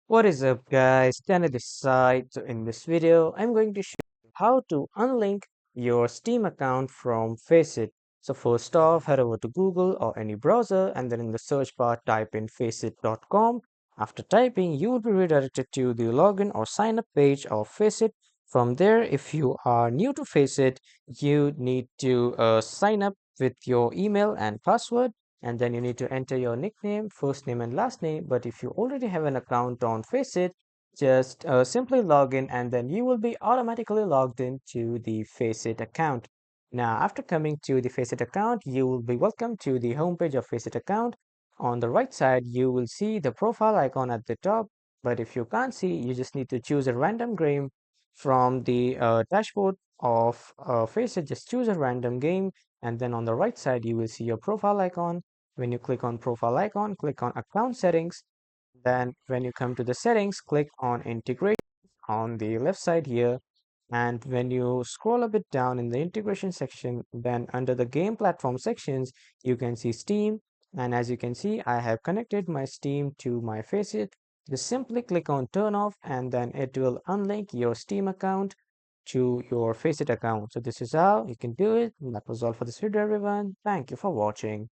What is up, guys? Tanner this side. So in this video, I'm going to show you how to unlink your Steam account from FACEIT. So first off, head over to Google or any browser and then in the search bar type in faceit.com. After typing, you will be redirected to the login or sign up page of FACEIT. From there, if you are new to FACEIT, you need to sign up with your email and password, and then you need to enter your nickname, first name and last name. But if you already have an account on FACEIT, just simply log in and then you will be automatically logged into the FACEIT account. Now, after coming to the FACEIT account, you will be welcome to the homepage of FACEIT account. On the right side, you will see the profile icon at the top. But if you can't see, you just need to choose a random game from the dashboard of FACEIT. Just choose a random game, and then on the right side, you will see your profile icon. When you click on profile icon, click on account settings. Then when you come to the settings, click on integration on the left side here. And when you scroll a bit down in the integration section, then under the game platform sections, you can see Steam. And as you can see, I have connected my Steam to my FACEIT. Just simply click on turn off and then it will unlink your Steam account to your FACEIT account. So this is how you can do it. That was all for this video, everyone. Thank you for watching.